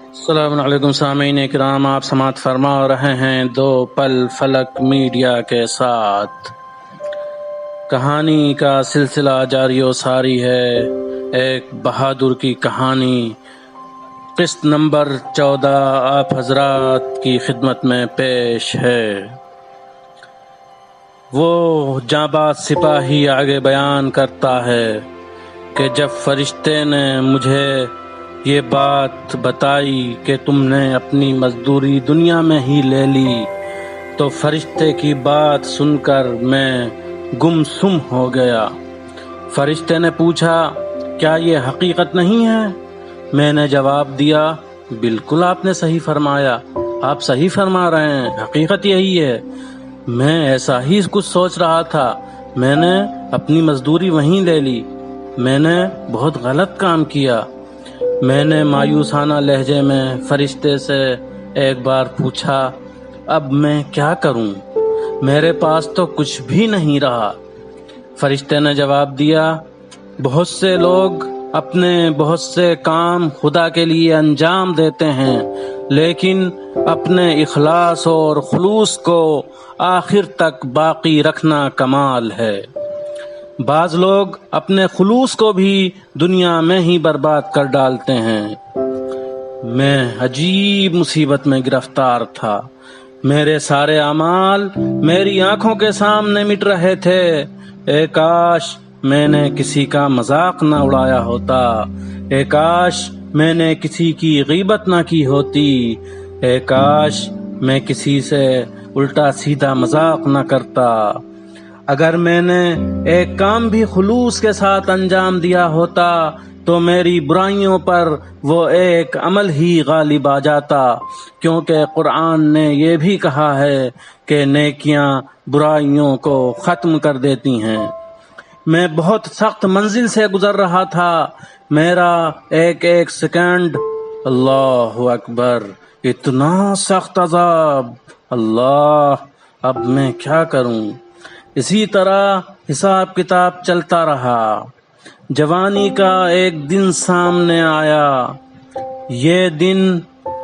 السلام علیکم سامعین کرام، آپ سماعت فرما رہے ہیں دو پل فلک میڈیا کے ساتھ۔ کہانی کا سلسلہ جاری و ساری ہے، ایک بہادر کی کہانی، قسط نمبر 14 آپ حضرات کی خدمت میں پیش ہے۔ وہ جانباز سپاہی آگے بیان کرتا ہے کہ جب فرشتے نے مجھے یہ بات بتائی کہ تم نے اپنی مزدوری دنیا میں ہی لے لی تو فرشتے کی بات سن کر میں گمسم ہو گیا۔ فرشتے نے پوچھا، کیا یہ حقیقت نہیں ہے؟ میں نے جواب دیا، بالکل آپ نے صحیح فرمایا، آپ صحیح فرما رہے ہیں، حقیقت یہی ہے۔ میں ایسا ہی کچھ سوچ رہا تھا، میں نے اپنی مزدوری وہیں لے لی، میں نے بہت غلط کام کیا۔ میں نے مایوسانہ لہجے میں فرشتے سے ایک بار پوچھا، اب میں کیا کروں؟ میرے پاس تو کچھ بھی نہیں رہا۔ فرشتے نے جواب دیا، بہت سے لوگ اپنے بہت سے کام خدا کے لیے انجام دیتے ہیں، لیکن اپنے اخلاص اور خلوص کو آخر تک باقی رکھنا کمال ہے۔ بعض لوگ اپنے خلوص کو بھی دنیا میں ہی برباد کر ڈالتے ہیں۔ میں عجیب مصیبت میں گرفتار تھا، میرے سارے اعمال میری آنکھوں کے سامنے مٹ رہے تھے۔ اے کاش میں نے کسی کا مذاق نہ اڑایا ہوتا، اے کاش میں نے کسی کی غیبت نہ کی ہوتی، اے کاش میں کسی سے الٹا سیدھا مذاق نہ کرتا۔ اگر میں نے ایک کام بھی خلوص کے ساتھ انجام دیا ہوتا تو میری برائیوں پر وہ ایک عمل ہی غالب آ جاتا، کیونکہ قرآن نے یہ بھی کہا ہے کہ نیکیاں برائیوں کو ختم کر دیتی ہیں۔ میں بہت سخت منزل سے گزر رہا تھا، میرا ایک ایک سیکنڈ، اللہ اکبر، اتنا سخت عذاب، اللہ اب میں کیا کروں؟ اسی طرح حساب کتاب چلتا رہا۔ جوانی کا ایک دن سامنے آیا۔ یہ دن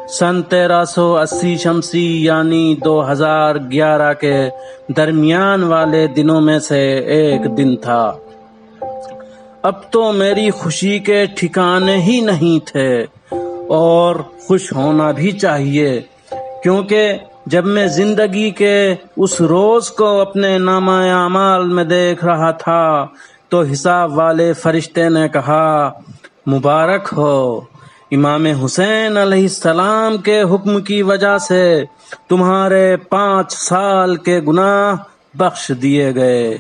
سن 1380 شمسی یعنی 2011 کے درمیان والے دنوں میں سے ایک دن تھا۔ اب تو میری خوشی کے ٹھکانے ہی نہیں تھے، اور خوش ہونا بھی چاہیے، کیونکہ جب میں زندگی کے اس روز کو اپنے نامہ اعمال میں دیکھ رہا تھا تو حساب والے فرشتے نے کہا، مبارک ہو، امام حسین علیہ السلام کے حکم کی وجہ سے تمہارے 5 سال کے گناہ بخش دیے گئے۔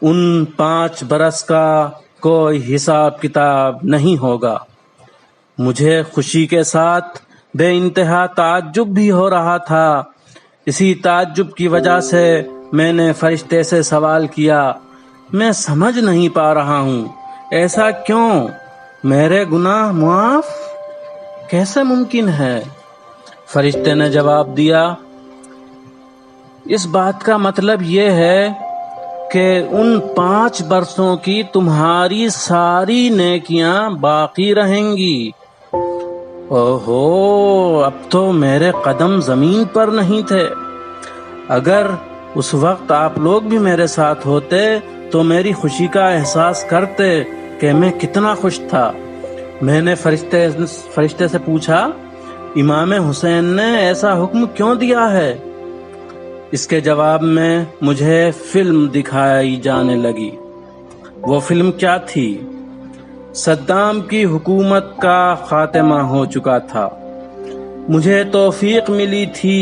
ان 5 برس کا کوئی حساب کتاب نہیں ہوگا۔ مجھے خوشی کے ساتھ بے انتہا تعجب بھی ہو رہا تھا۔ اسی تعجب کی وجہ سے میں نے فرشتے سے سوال کیا، میں سمجھ نہیں پا رہا ہوں، ایسا کیوں؟ میرے گناہ معاف کیسے ممکن ہے؟ فرشتے نے جواب دیا، اس بات کا مطلب یہ ہے کہ ان 5 برسوں کی تمہاری ساری نیکیاں باقی رہیں گی۔ اوہو، اب تو میرے قدم زمین پر نہیں تھے۔ اگر اس وقت آپ لوگ بھی میرے ساتھ ہوتے تو میری خوشی کا احساس کرتے کہ میں کتنا خوش تھا۔ میں نے فرشتے سے پوچھا، امام حسین نے ایسا حکم کیوں دیا ہے؟ اس کے جواب میں مجھے فلم دکھائی جانے لگی۔ وہ فلم کیا تھی؟ صدام کی حکومت کا خاتمہ ہو چکا تھا۔ مجھے توفیق ملی تھی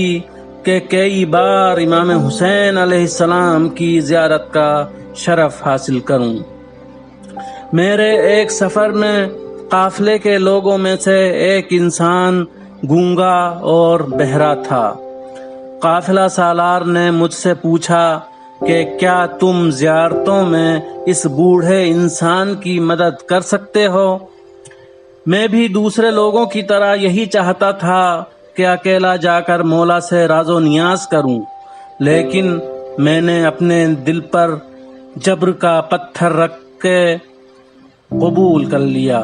کہ کئی بار امام حسین علیہ السلام کی زیارت کا شرف حاصل کروں۔ میرے ایک سفر میں قافلے کے لوگوں میں سے ایک انسان گونگا اور بہرا تھا۔ قافلہ سالار نے مجھ سے پوچھا کہ کیا تم زیارتوں میں اس بوڑھے انسان کی مدد کر سکتے ہو؟ میں بھی دوسرے لوگوں کی طرح یہی چاہتا تھا کہ اکیلا جا کر مولا سے راز و نیاز کروں، لیکن میں نے اپنے دل پر جبر کا پتھر رکھ کے قبول کر لیا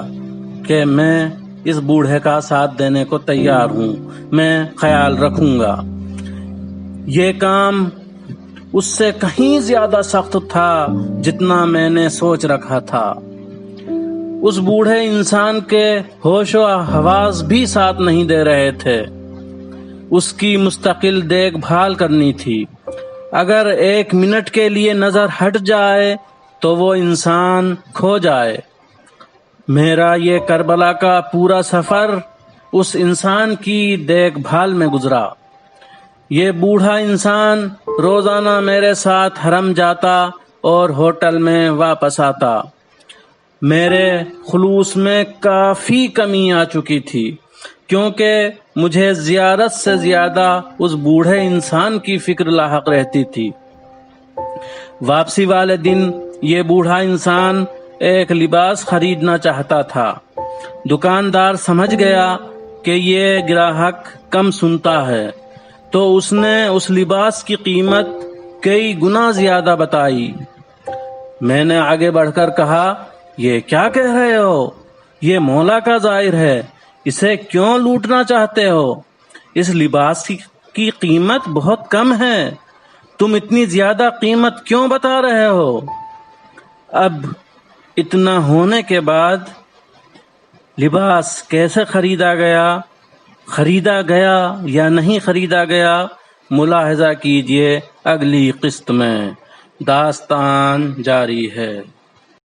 کہ میں اس بوڑھے کا ساتھ دینے کو تیار ہوں، میں خیال رکھوں گا۔ یہ کام اس سے کہیں زیادہ سخت تھا جتنا میں نے سوچ رکھا تھا۔ اس بوڑھے انسان کے ہوش و حواس بھی ساتھ نہیں دے رہے تھے۔ اس کی مستقل دیکھ بھال کرنی تھی۔ اگر 1 منٹ کے لیے نظر ہٹ جائے تو وہ انسان کھو جائے۔ میرا یہ کربلا کا پورا سفر اس انسان کی دیکھ بھال میں گزرا۔ یہ بوڑھا انسان روزانہ میرے ساتھ حرم جاتا اور ہوٹل میں واپس آتا۔ میرے خلوص میں کافی کمی آ چکی تھی، کیونکہ مجھے زیارت سے زیادہ اس بوڑھے انسان کی فکر لاحق رہتی تھی۔ واپسی والے دن یہ بوڑھا انسان ایک لباس خریدنا چاہتا تھا۔ دکاندار سمجھ گیا کہ یہ گراہک کم سنتا ہے، تو اس نے اس لباس کی قیمت کئی گنا زیادہ بتائی۔ میں نے آگے بڑھ کر کہا، یہ کیا کہہ رہے ہو؟ یہ مولا کا زائر ہے، اسے کیوں لوٹنا چاہتے ہو؟ اس لباس کی قیمت بہت کم ہے، تم اتنی زیادہ قیمت کیوں بتا رہے ہو؟ اب اتنا ہونے کے بعد لباس کیسے خریدا گیا یا نہیں خریدا گیا، ملاحظہ کیجئے اگلی قسط میں۔ داستان جاری ہے۔